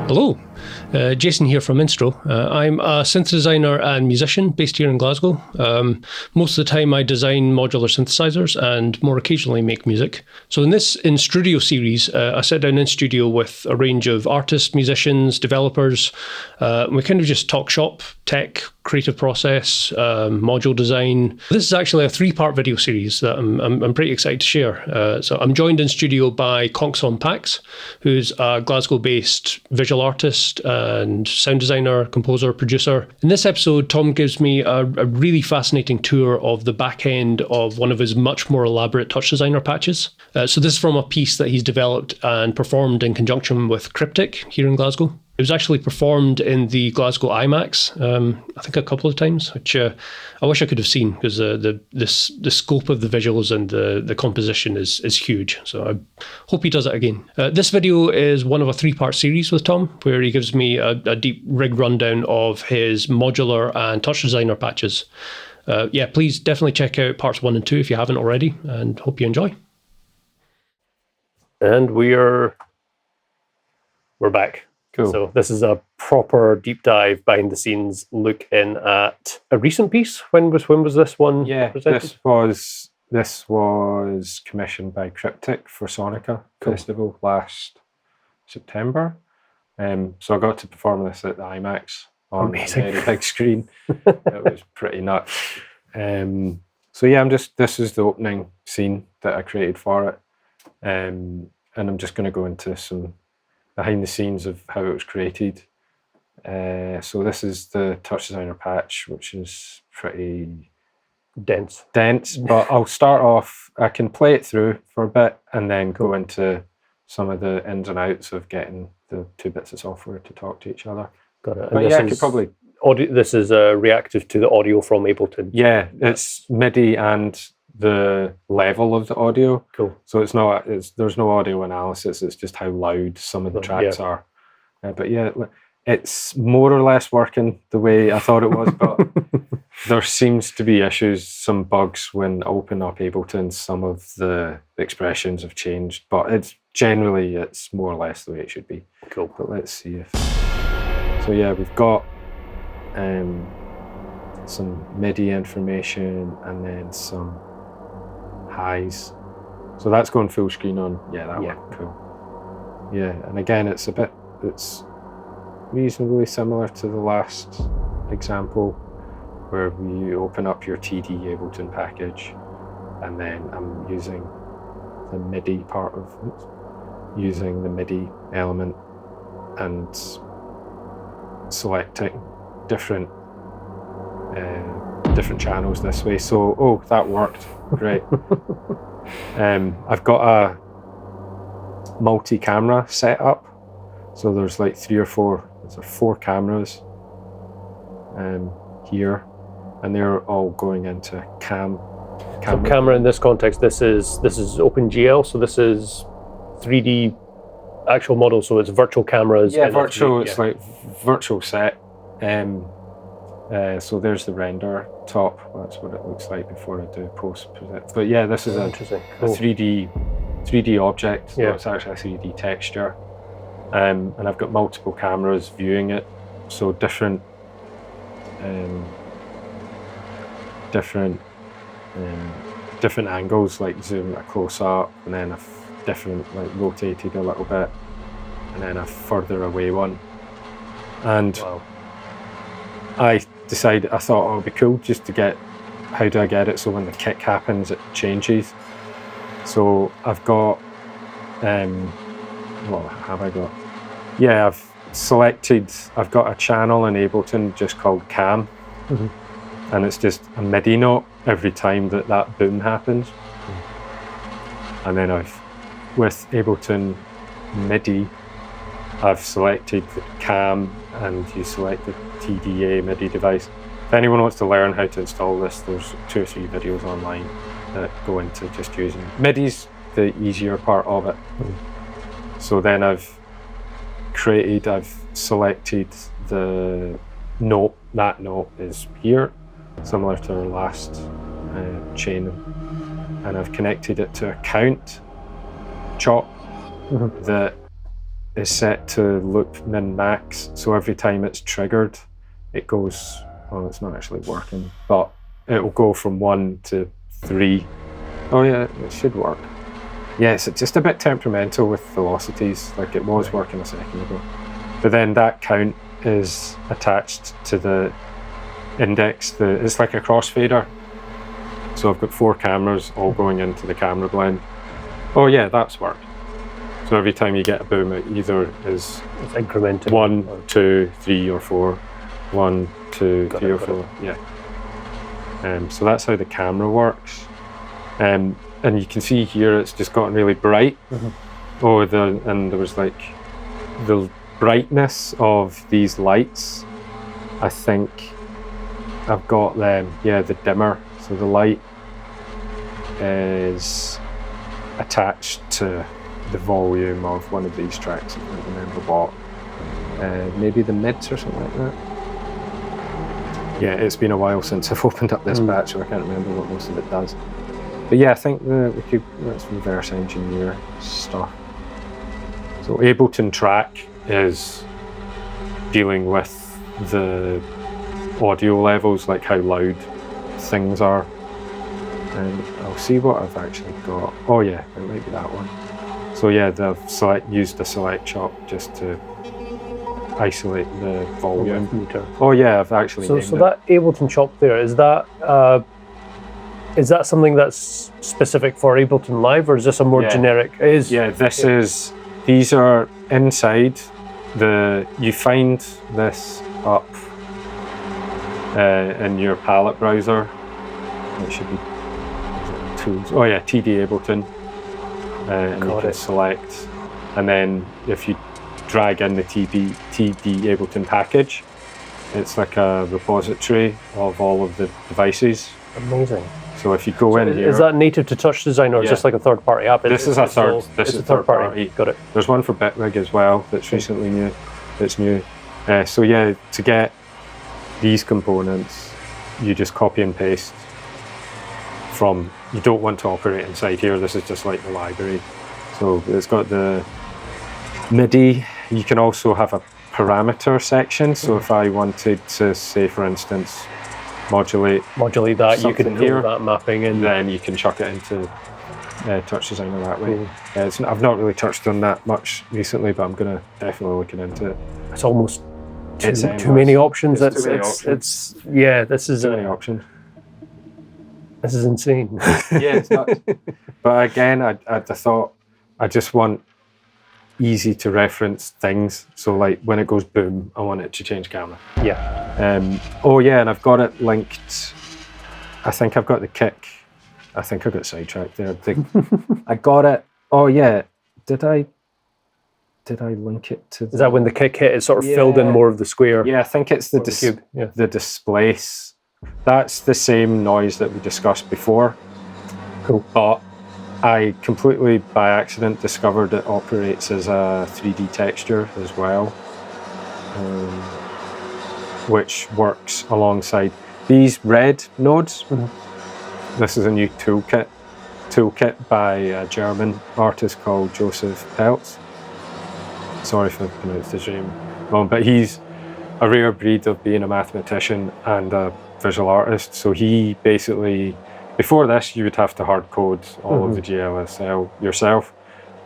Hello, Jason here from Instruō. I'm a synth designer and musician based here in Glasgow. Most of the time I design modular synthesizers and more occasionally make music. So in this Instruōdio series, I sit down in studio with a range of artists, musicians, developers. We kind of just talk shop, tech, creative process, module design. This is actually a 3-part video series that I'm pretty excited to share. So I'm joined in studio by Konx-om-Pax, who's a Glasgow-based visual artist and sound designer, composer, producer. In this episode, Tom gives me a really fascinating tour of the back end of one of his much more elaborate touch designer patches. So this is from a piece that he's developed and performed in conjunction with Cryptic here in Glasgow. It was actually performed in the Glasgow IMAX, I think a couple of times, which I wish I could have seen because the scope of the visuals and the composition is huge. So I hope he does it again. This video is one of a 3-part series with Tom, where he gives me a deep rig rundown of his modular and touch designer patches. Please definitely check out parts 1 and 2 if you haven't already, and hope you enjoy. And we're back. Cool. So this is a proper deep dive behind the scenes look in at a recent piece. When was this one presented? This was commissioned by Cryptic for Sonica Festival last September. So I got to perform this at the IMAX on a very big screen. It was pretty nuts. This is the opening scene that I created for it. And I'm just going to go into some behind the scenes of how it was created. So this is the touch designer patch, which is pretty dense, but I'll start off, I can play it through for a bit and then go into some of the ins and outs of getting the 2 bits of software to talk to each other. Got it. But I could probably... Audio, this is reactive to the audio from Ableton. Yeah, it's MIDI and the level of the audio. Cool. So there's no audio analysis, it's just how loud some of the tracks are. But it's more or less working the way I thought it was, but there seems to be issues, some bugs when I open up Ableton. Some of the expressions have changed, but it's more or less the way it should be. Cool. But let's see if... So we've got some MIDI information and then some highs. So that's going full screen on. Worked cool. Yeah, and again, it's reasonably similar to the last example where you open up your TD Ableton package and then I'm using the MIDI using the MIDI element and selecting different channels this way. So, that worked. Great. I've got a multi-camera setup. So there's like 4 cameras here, and they're all going into camera. So camera in this context, this is OpenGL, so this is 3D actual model, so it's virtual cameras. Yeah, virtual. It's like virtual set. So there's the render top. That's what it looks like before I do post. But this is a 3D object. So it's actually a 3D texture. And I've got multiple cameras viewing it. So different angles, like zoom a close up, and then a different, like rotated a little bit, and then a further away one. And I thought it would be cool just to get, how do I get it so when the kick happens it changes. So I've got, what have I got? Yeah, I've got a channel in Ableton just called Cam, and it's just a MIDI note every time that boom happens. And then with Ableton MIDI, I've selected the Cam, and you select the TDA MIDI device. If anyone wants to learn how to install this, there's 2 or 3 videos online that go into just using MIDI's the easier part of it. So then I've selected the note. That note is here, similar to our last chain, and I've connected it to a count, chop that is set to loop min max. So every time it's triggered, it goes, well, it's not actually working, but it will go from 1 to 3. Oh yeah, it should work. Yes, it's just a bit temperamental with velocities, like it was working a second ago. But then that count is attached to the index. It's like a crossfader. So I've got 4 cameras all going into the camera blend. Oh yeah, that's worked. So every time you get a boom, it either is It's incremental. 1, 2, 3, or 4. 1, 2, 3, or 4. Yeah. So that's how the camera works. And you can see here it's just gotten really bright. Oh, and there was like the brightness of these lights. I think I've got them. Yeah, the dimmer. So the light is attached to the volume of one of these tracks. I don't remember what. Maybe the mids or something like that. Yeah, it's been a while since I've opened up this batch, so I can't remember what most of it does. But yeah, I think let's reverse engineer stuff. So Ableton track is dealing with the audio levels, like how loud things are. And I'll see what I've actually got. Oh yeah, it might be that one. So yeah, they've used the select chop just to isolate the volume. Oh yeah, I've actually named So it. that Ableton chop there, is that something that's specific for Ableton Live, or is this a more generic? It is. Yeah, these are inside you find this up in your palette browser. It should be tools. Oh yeah, TD Ableton. And you can select, and then if you drag in the TD Ableton package, it's like a repository of all of the devices. Amazing. So if you go in here, is that native to Touch Design, or is this like a third-party app? This is a third party. Got it. There's one for Bitwig as well that's recently new. That's new. So yeah, to get these components, you just copy and paste from. You don't want to operate inside here. This is just like the library. So it's got the MIDI. You can also have a parameter section. So if I wanted to, say for instance, modulate that, you can hear that mapping in. Then you can chuck it into Touch Designer that way. I've not really touched on that much recently, but I'm going to definitely look into it. It's almost too many options. This is too many options. This is insane. Yeah, it's nuts. But again, I thought I just want easy to reference things. So like when it goes boom, I want it to change camera. Yeah. Oh yeah, and I've got it linked. I think I've got the kick. I think I got sidetracked there. I got it. Oh yeah, did I link it to? Is that when the kick hit? It sort of filled in more of the square. Yeah, I think it's the cube. Yeah. The displace. That's the same noise that we discussed before. Cool. But I completely by accident discovered it operates as a 3D texture as well, which works alongside these red nodes. This is a new toolkit by a German artist called Joseph Peltz. Sorry if I pronounced his name wrong, but he's a rare breed of being a mathematician and a visual artist. So he basically, before this, you would have to hard code all of the GLSL yourself,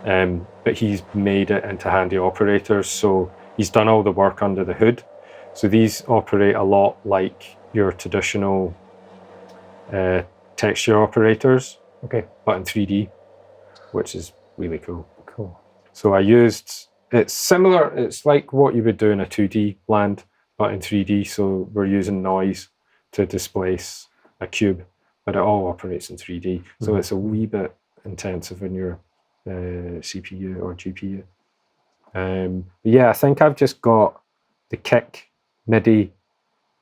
but he's made it into handy operators. So he's done all the work under the hood. So these operate a lot like your traditional texture operators, but in 3D, which is really cool. Cool. So it's similar, it's like what you would do in a 2D land, but in 3D. So we're using noise to displace a cube, but it all operates in 3D. So it's a wee bit intensive in your CPU or GPU. Yeah, I think I've just got the kick MIDI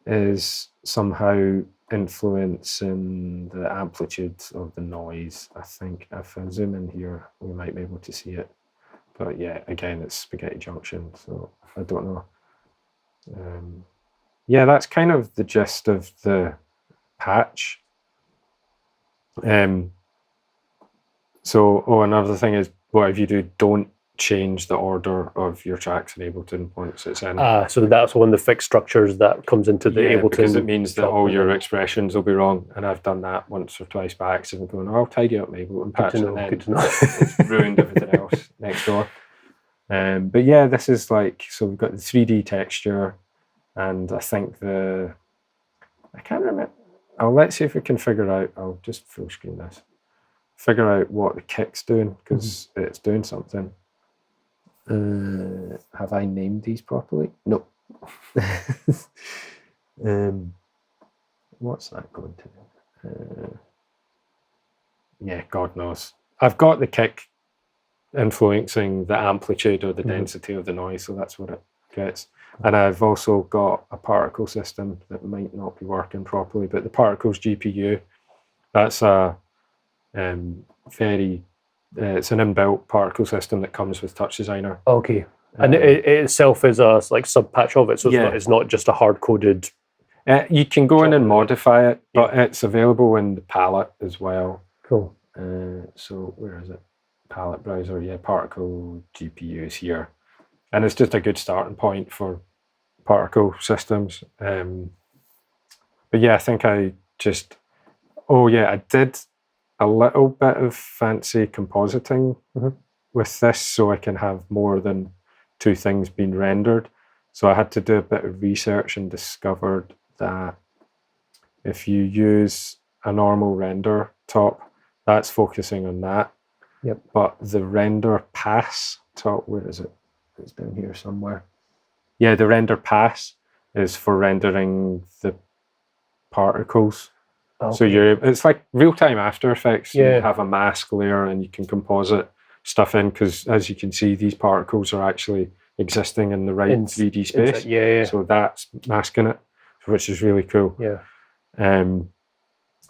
is somehow influencing the amplitude of the noise. I think if I zoom in here, we might be able to see it. But yeah, again, it's spaghetti junction, so I don't know. Yeah, that's kind of the gist of the patch. So, another thing is whatever you do, don't change the order of your tracks in Ableton once it's in. So that's one of the fixed structures that comes into the Ableton. Because it means that all your expressions will be wrong, and I've done that once or twice by accident, going, I'll tidy up my Ableton patch, and then it's ruined everything else next door. But yeah, this is like, so we've got the 3D texture, and I think I can't remember. Let's see if we can figure out, I'll just full screen this, figure out what the kick's doing, because it's doing something. Have I named these properly? No. What's that going to? Yeah, God knows. I've got the kick influencing the amplitude or the density of the noise, so that's what it gets. And I've also got a particle system that might not be working properly, but the particles GPU, that's a it's an inbuilt particle system that comes with Touch Designer. Okay. And it itself is a like sub patch of it, so it's not just a hard coded. You can go in and modify it, but it's available in the palette as well. Cool. So where is it? Palette browser. Yeah, particle GPU is here, and it's just a good starting point for particle systems. But yeah, I think I did a little bit of fancy compositing with this, so I can have more than 2 things being rendered. So I had to do a bit of research and discovered that if you use a normal render top, that's focusing on that. Yep. But the render pass top, where is it? It's down here somewhere. Yeah, the render pass is for rendering the particles. Okay. So it's like real-time After Effects. You have a mask layer and you can composite stuff in, because as you can see, these particles are actually existing in the right 3D space. So that's masking it, which is really cool. And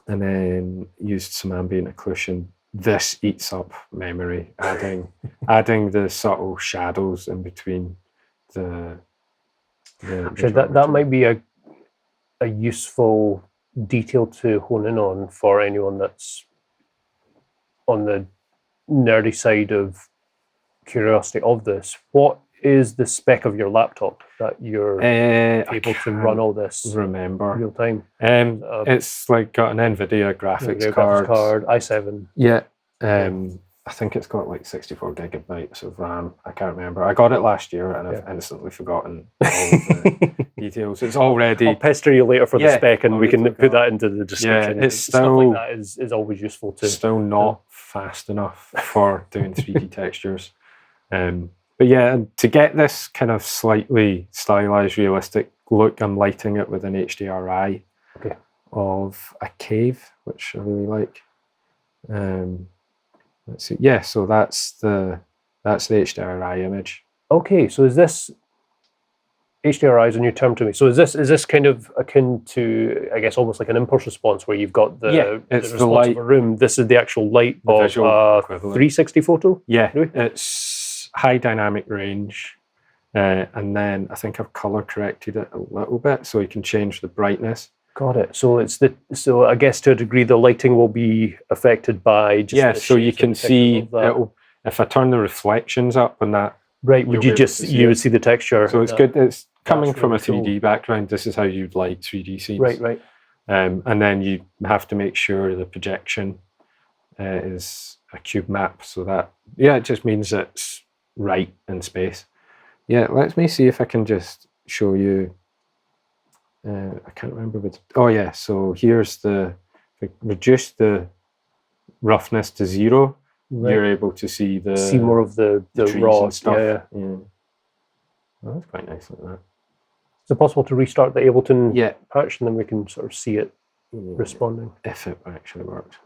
then used some ambient occlusion. This eats up memory, adding the subtle shadows in between the that might be a useful detail to hone in on for anyone that's on the nerdy side of curiosity of this. What is the spec of your laptop that you're able to run all this real time? It's like got an NVIDIA graphics card, i7. Yeah. I think it's got like 64 gigabytes of RAM. I can't remember. I got it last year and I've instantly forgotten all of the details. It's already... I'll pester you later for the spec, and we can put that into the description. Yeah, it's still... Stuff like that is always useful too. Still not fast enough for doing 3D textures. But yeah, to get this kind of slightly stylized, realistic look, I'm lighting it with an HDRI of a cave, which I really like. Let's see. Yeah, so that's the HDRI image. Okay, so is this HDRI is a new term to me. So is this kind of akin to, I guess, almost like an impulse response, where you've got the response the light of a room. This is the actual light of a 360 photo. Yeah, it's high dynamic range, and then I think I've color corrected it a little bit so you can change the brightness. Got it. So so I guess to a degree the lighting will be affected by just so you can see if I turn the reflections up on that. Right. Would you would see the texture? So it's good. It's coming from a 3D background. This is how you'd light 3D scenes. Right. And then you have to make sure the projection is a cube map, so that it just means it's right in space. Yeah. Let me see if I can just show you. I can't remember what. Oh yeah, so here's reduce the roughness to 0. Right. You're able to see more of the raw stuff. Yeah. Well, that's quite nice like that. Is it possible to restart the Ableton patch, and then we can sort of see it responding? If it actually works.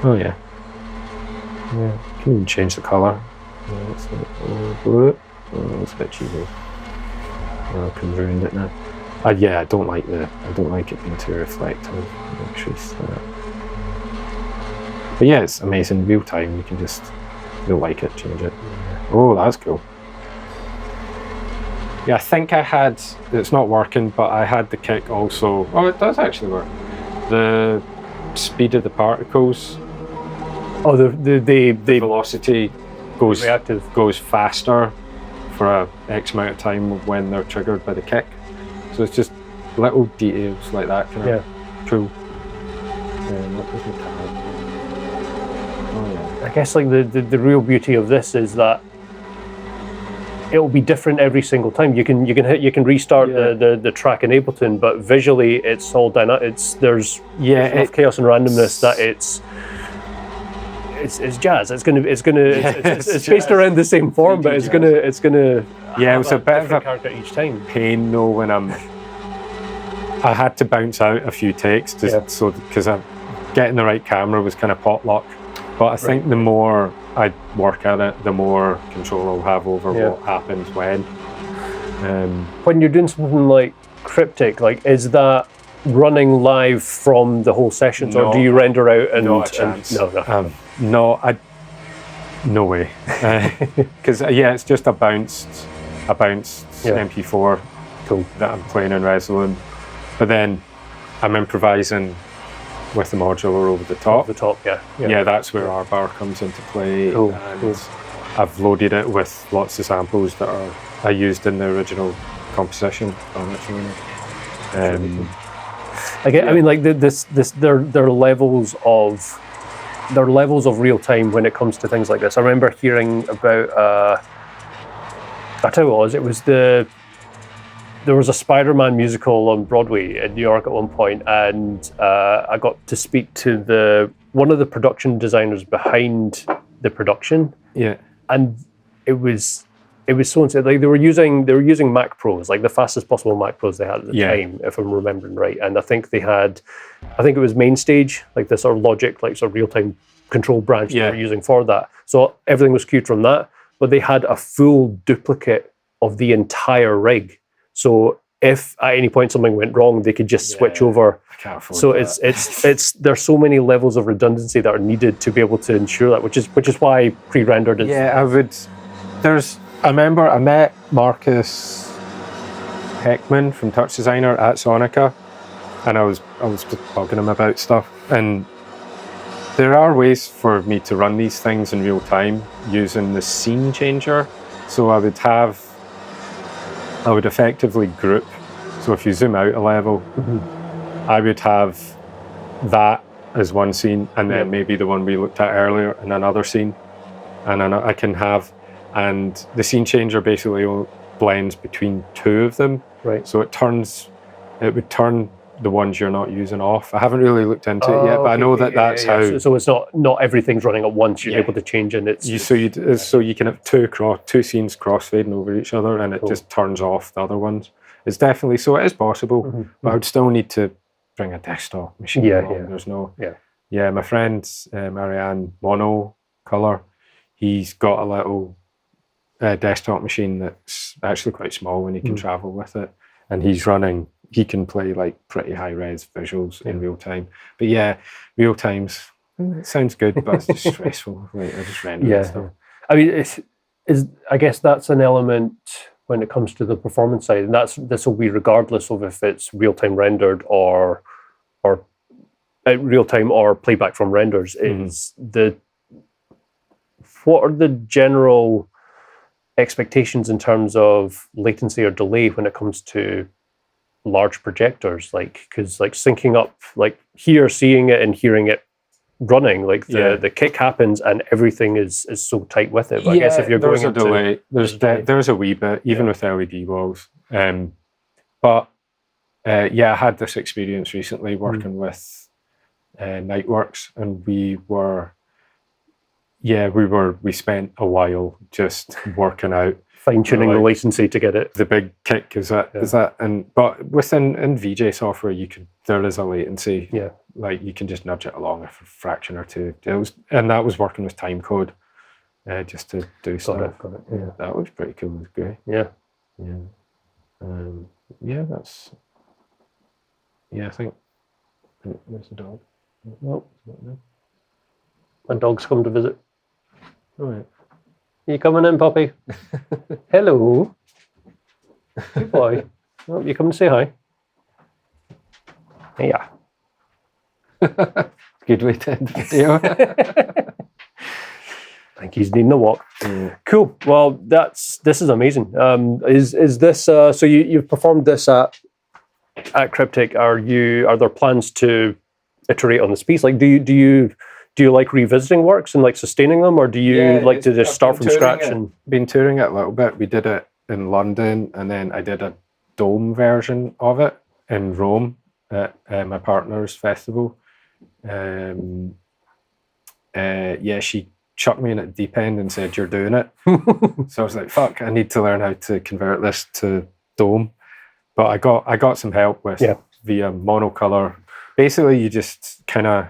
Oh yeah. Yeah. You can even change the color. That's blue. Oh, that's a bit cheesy. I can ruin it now. I don't like it being too reflective. But yeah, it's amazing. Real time, you can just, if you like it, change it. Oh, that's cool. Yeah, I think it's not working, but I had the kick also. Oh, it does actually work. The speed of the particles Oh, the velocity goes reactive goes faster for a X amount of time when they're triggered by the kick. So it's just little details like that kind of cool. What was the tab? Oh yeah. I guess like the real beauty of this is that it'll be different every single time. You can restart the track in Ableton, but visually it's all dynamic. There's enough chaos and randomness that it's jazz. It's based around the same form, but it's gonna it was a bit of a character each time. pain though when I had to bounce out a few takes so because getting the right camera was kind of potluck. But I think the more I work at it, the more control I'll have over what happens when. When you're doing something like Cryptic, like is that running live from the whole sessions, or do you render out and not a chance? No way. Because it's just a bounced MP4 that I'm playing in Resolute, but then I'm improvising with the modular over the top. That's where our bar comes into play. I've loaded it with lots of samples that I used in the original composition. I mean, like there are levels of real time when it comes to things like this. I remember hearing about. I tell you what it was. There was a Spider-Man musical on Broadway in New York at one point, and I got to speak to one of the production designers behind the production. Yeah, and it was so insane. Like they were using Mac Pros, like the fastest possible Mac Pros they had at the time, if I'm remembering right. And I think it was Mainstage, like the sort of Logic, like sort of real-time control branch they were using for that. So everything was cued from that, but they had a full duplicate of the entire rig. So if at any point something went wrong, they could just switch over. I can't afford so that. it's there's so many levels of redundancy that are needed to be able to ensure that, which is why pre-rendered is. Yeah, I remember I met Marcus Heckman from Touch Designer at Sonica, and I was just bugging him about stuff. And there are ways for me to run these things in real time using the scene changer. So I would effectively group. So if you zoom out a level, I would have that as one scene, and then maybe the one we looked at earlier in another scene, and I can have, and the scene changer basically blends between two of them. Right. So it would turn the ones you're not using off. I haven't really looked into it yet, but I know that's how. So it's not everything's running at once. You're able to change, and so you can have two scenes crossfading over each other, and it just turns off the other ones. It's definitely so. It is possible, but I would still need to bring a desktop machine. There's no. My friend Marianne Monocolor, he's got a little desktop machine that's actually quite small, and he can travel with it, and he can play like pretty high res visuals in real time. But real times, it sounds good, but it's just stressful. Like, I just render stuff. I mean, I guess that's an element when it comes to the performance side, and this will be regardless of if it's real time rendered or real time or playback from renders. Is what are the general expectations in terms of latency or delay when it comes to large projectors? Like, because like syncing up, like here, seeing it and hearing it running, like the kick happens and everything is so tight with it. But I guess if you're there's going a delay, there's a wee bit, even with LED walls. But I had this experience recently working with Nightworks, and we spent a while just working out, fine-tuning the latency to get it. The big kick is that, but within VJ software, there is a latency. Yeah. Like you can just nudge it along a fraction or two. And that was working with timecode, just to do stuff. Got it. Yeah. That was pretty cool. It was great. Yeah. That's. Yeah, I think. There's the dog. Well, my dog's come to visit. All right. You coming in, puppy? Hello. Good boy. Oh, you come to say hi? Yeah. Good way to end the video. think he's needing a walk. Cool. Well, this is amazing. Is this so you've performed this at Cryptic? Are there plans to iterate on this piece? Like, do you like revisiting works and like sustaining them, or do you like to just start from scratch? And been touring it a little bit. We did it in London, and then I did a dome version of it in Rome at my partner's festival. She chucked me in at the deep end and said, "You're doing it." So I was like, "Fuck! I need to learn how to convert this to dome." But I got some help with via monocolor. Basically, you just kind of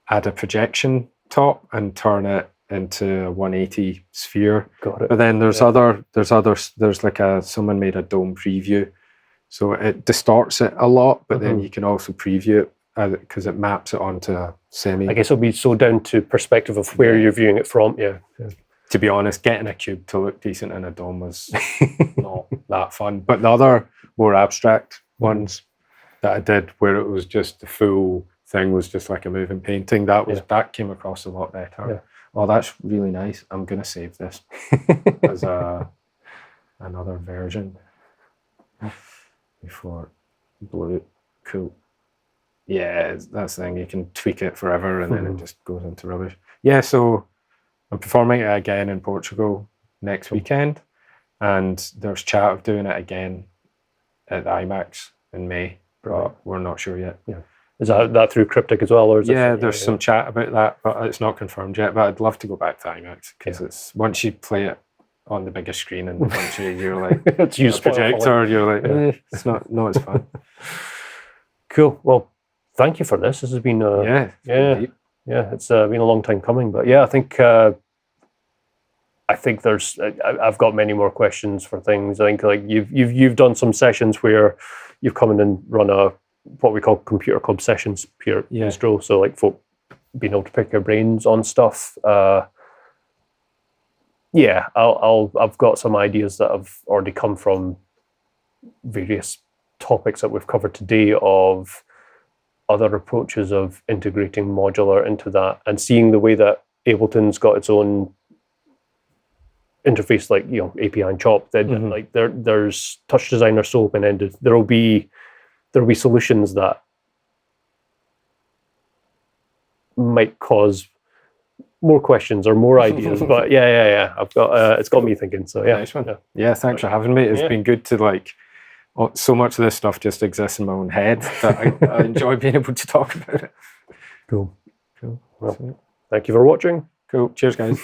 add a projection top and turn it into a 180 sphere. Got it. But then there's like someone made a dome preview, so it distorts it a lot. But then you can also preview it because it maps it onto a semi. I guess it'll be so down to perspective of where you're viewing it from. Yeah. To be honest, getting a cube to look decent in a dome was not that fun. But the other more abstract ones that I did, where it was just the full thing was just like a moving painting, that came across a lot better. Yeah. Oh, that's really nice. I'm gonna save this as another version before blue. Cool. Yeah, that's the thing. You can tweak it forever, and then it just goes into rubbish. Yeah, so I'm performing it again in Portugal next weekend, and there's chat of doing it again at IMAX in May, but we're not sure yet. Yeah. Is that through Cryptic as well, or is there's some chat about that, but it's not confirmed yet. But I'd love to go back to IMAX because it's once you play it on the biggest screen and once you're like it's a projector, you're like it's not as fun. Cool. Well, thank you for this. This has been it's been a long time coming, but I think I've got many more questions for things. I think like you've done some sessions where you've come in and run what we call computer club sessions here at Instruō. So like folk being able to pick your brains on stuff. I've got some ideas that have already come from various topics that we've covered today of other approaches of integrating modular into that and seeing the way that Ableton's got its own interface, like API and chop. Like there's Touch Designer so open-ended. There'll be solutions that might cause more questions or more ideas. But I've got it's got me thinking. So nice one. Yeah, thanks for having me. It's been good to like. So much of this stuff just exists in my own head that I enjoy being able to talk about it. Cool. Well, thank you for watching. Cool. Cheers, guys.